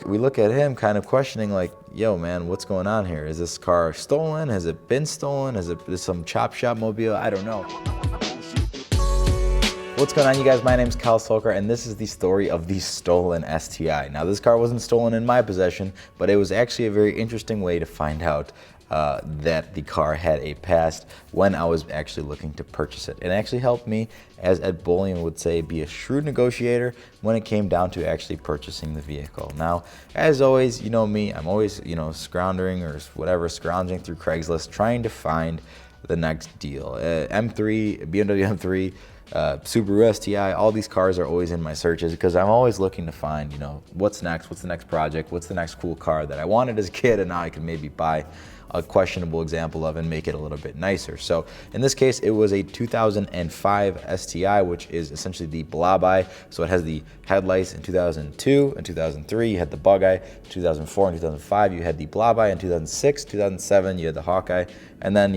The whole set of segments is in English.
we look at him kind of questioning like, yo man, what's going on here? Is this car stolen? Has it been stolen? Is it some chop shop mobile? I don't know. What's going on, you guys? My name's Kyle Solkar, and this is the story of the stolen STI. Now, this car wasn't stolen in my possession, but it was actually a very interesting way to find out that the car had a past when I was actually looking to purchase it. It actually helped me, as Ed Bolian would say, be a shrewd negotiator when it came down to actually purchasing the vehicle. Now, as always, you know me, I'm always, scrounging through Craigslist, trying to find the next deal. M3, BMW M3, Subaru STI, all these cars are always in my searches because I'm always looking to find, what's next, what's the next project, what's the next cool car that I wanted as a kid and now I can maybe buy a questionable example of and make it a little bit nicer. So in this case, it was a 2005 STI, which is essentially the blob eye. So it has the headlights in 2002 and 2003, you had the bug eye. 2004 and 2005, you had the blob eye. In 2006, 2007, you had the Hawkeye. And then,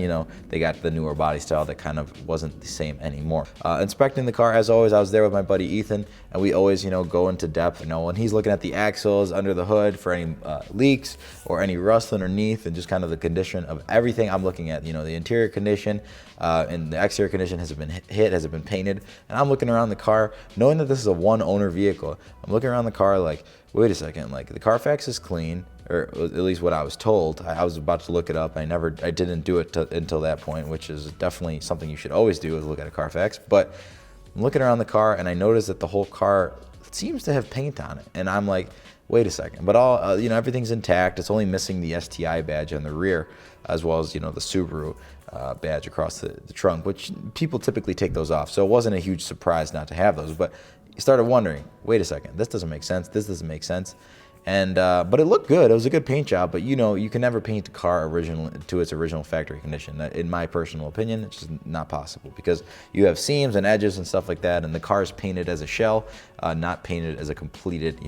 they got the newer body style that kind of wasn't the same anymore. Inspecting the car, as always, I was there with my buddy Ethan, and we always, go into depth. When he's looking at the axles under the hood for any leaks or any rust underneath, and just kind of the condition of everything I'm looking at. The interior condition and the exterior condition. Has it been hit? Has it been painted? And I'm looking around the car, knowing that this is a one-owner vehicle. I'm looking around the car like, wait a second, like the Carfax is clean. Or at least what I was told. I was about to look it up. I didn't do it until that point, which is definitely something you should always do, is look at a Carfax. But I'm looking around the car and I noticed that the whole car seems to have paint on it. And I'm like, wait a second. But everything's intact. It's only missing the STI badge on the rear, as well as, the Subaru badge across the trunk, which people typically take those off. So it wasn't a huge surprise not to have those. But you started wondering, wait a second, this doesn't make sense. This doesn't make sense. And but it looked good. It was a good paint job. But you can never paint a car to its original factory condition. In my personal opinion, it's just not possible because you have seams and edges and stuff like that, and the car is painted as a shell, not painted as a completed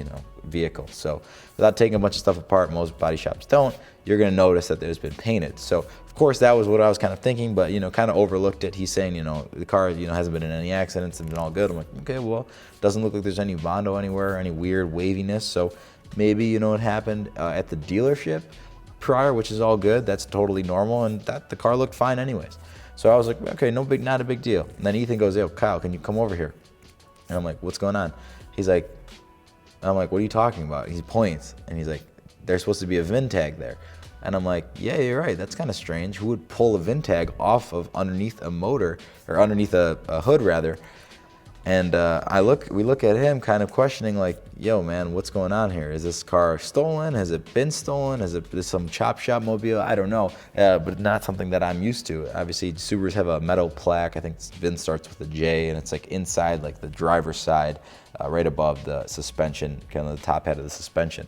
vehicle. So without taking a bunch of stuff apart, most body shops don't. You're going to notice that there's been painted. So of course that was what I was kind of thinking, but kind of overlooked it. He's saying the car hasn't been in any accidents and been all good. I'm like, okay, well, doesn't look like there's any Bondo anywhere, any weird waviness. So maybe it happened at the dealership prior, which is all good. That's totally normal, and that the car looked fine anyways. So I was like, okay, not a big deal. And then Ethan goes, yo, Kyle, can you come over here? And I'm like, what's going on? I'm like, what are you talking about? He points and he's like, there's supposed to be a VIN tag there. And I'm like, yeah, you're right. That's kind of strange. Who would pull a VIN tag off of underneath a motor, or underneath a hood rather? And we look at him kind of questioning like, yo man, what's going on here? Is this car stolen? Has it been stolen? Is it some chop shop mobile? I don't know, but not something that I'm used to. Obviously, Subarus have a metal plaque. I think VIN starts with a J, and it's like inside, like the driver's side, right above the suspension, kind of the top head of the suspension.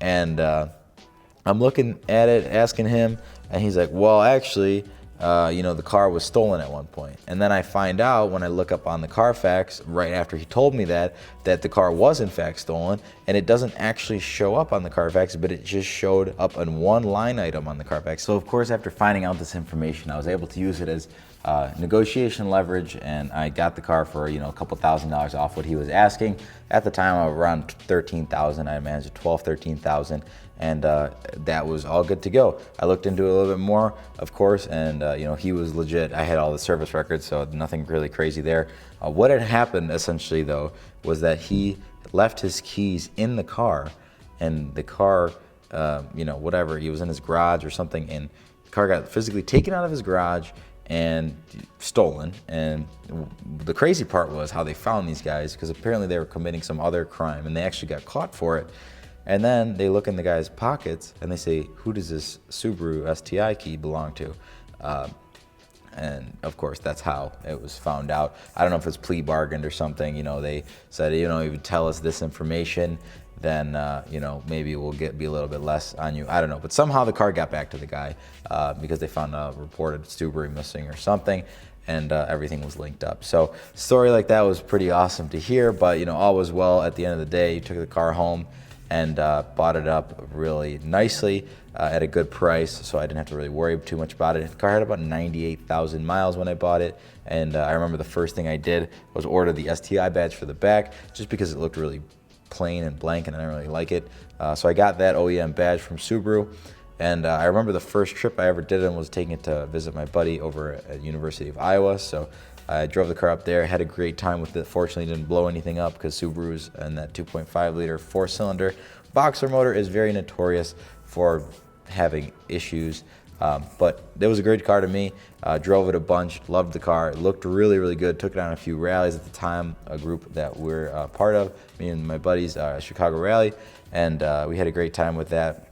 And I'm looking at it, asking him, and he's like, well, actually, the car was stolen at one point. And then I find out when I look up on the Carfax, right after he told me that the car was in fact stolen, and it doesn't actually show up on the Carfax, but it just showed up on one line item on the Carfax. So of course, after finding out this information, I was able to use it as negotiation leverage, and I got the car for, a couple $1,000s off what he was asking. At the time, around $13,000, I managed $13,000. And that was all good to go. I looked into it a little bit more, of course, and he was legit. I had all the service records, so nothing really crazy there. What had happened essentially though was that he left his keys in the car, and the car, whatever, he was in his garage or something, and the car got physically taken out of his garage and stolen. And the crazy part was how they found these guys, because apparently they were committing some other crime, and they actually got caught for it. And then they look in the guy's pockets and they say, who does this Subaru STI key belong to? And of course, that's how it was found out. I don't know if it's plea bargained or something. They said, if you tell us this information, then, maybe we'll be a little bit less on you. I don't know. But somehow the car got back to the guy because they found a reported Subaru missing or something. And everything was linked up. So a story like that was pretty awesome to hear. But, all was well at the end of the day. He took the car home and bought it up really nicely at a good price, so I didn't have to really worry too much about it. The car had about 98,000 miles when I bought it, and I remember the first thing I did was order the STI badge for the back, just because it looked really plain and blank, and I didn't really like it. So I got that OEM badge from Subaru. And I remember the first trip I ever did was taking it to visit my buddy over at University of Iowa. So I drove the car up there, had a great time with it. Fortunately, didn't blow anything up because Subarus and that 2.5 liter 4-cylinder boxer motor is very notorious for having issues. But it was a great car to me. Drove it a bunch, loved the car. It looked really, really good. Took it on a few rallies at the time, a group that we're part of, me and my buddies, Chicago Rally, and we had a great time with that.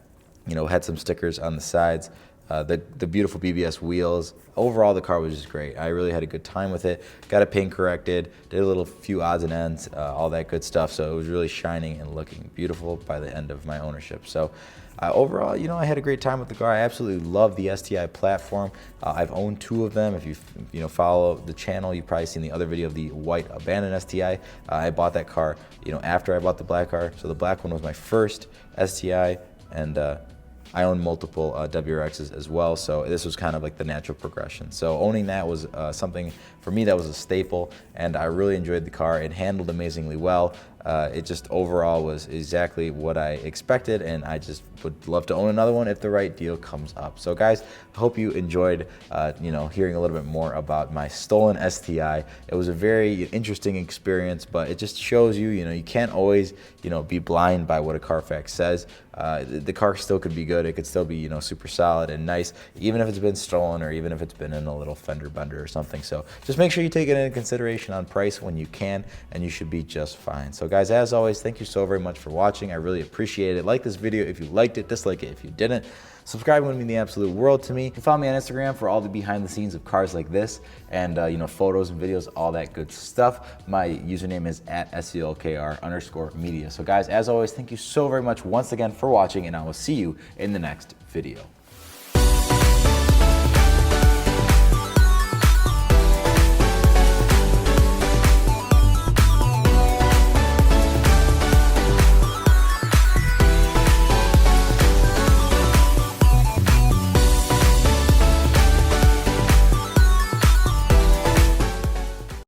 You know, had some stickers on the sides, the beautiful BBS wheels. Overall, the car was just great. I really had a good time with it. Got it paint corrected, did a few odds and ends, all that good stuff. So it was really shining and looking beautiful by the end of my ownership. So overall, you know, I had a great time with the car. I absolutely love the STI platform. I've owned 2 of them. If you follow the channel, you've probably seen the other video of the white abandoned STI. I bought that car, you know, after I bought the black car. So the black one was my first STI, and I own multiple WRXs as well, so this was kind of like the natural progression. So owning that was something for me that was a staple, and I really enjoyed the car. It handled amazingly well. It just overall was exactly what I expected, and I just would love to own another one if the right deal comes up. So guys, I hope you enjoyed you know, hearing a little bit more about my stolen STI. It was a very interesting experience, but it just shows you, you know, you can't always, you know, be blind by what a Carfax says. The car still could be good. It could still be, you know, super solid and nice, even if it's been stolen or even if it's been in a little fender bender or something. So just make sure you take it into consideration on price when you can, and you should be just fine. So guys, as always, thank you so very much for watching. I really appreciate it. Like this video if you liked it, dislike it if you didn't. Subscribe would mean the absolute world to me. You can follow me on Instagram for all the behind the scenes of cars like this, and you know, photos and videos, all that good stuff. My username is @SELKR_media. So guys, as always, thank you so very much once again for watching, and I will see you in the next video.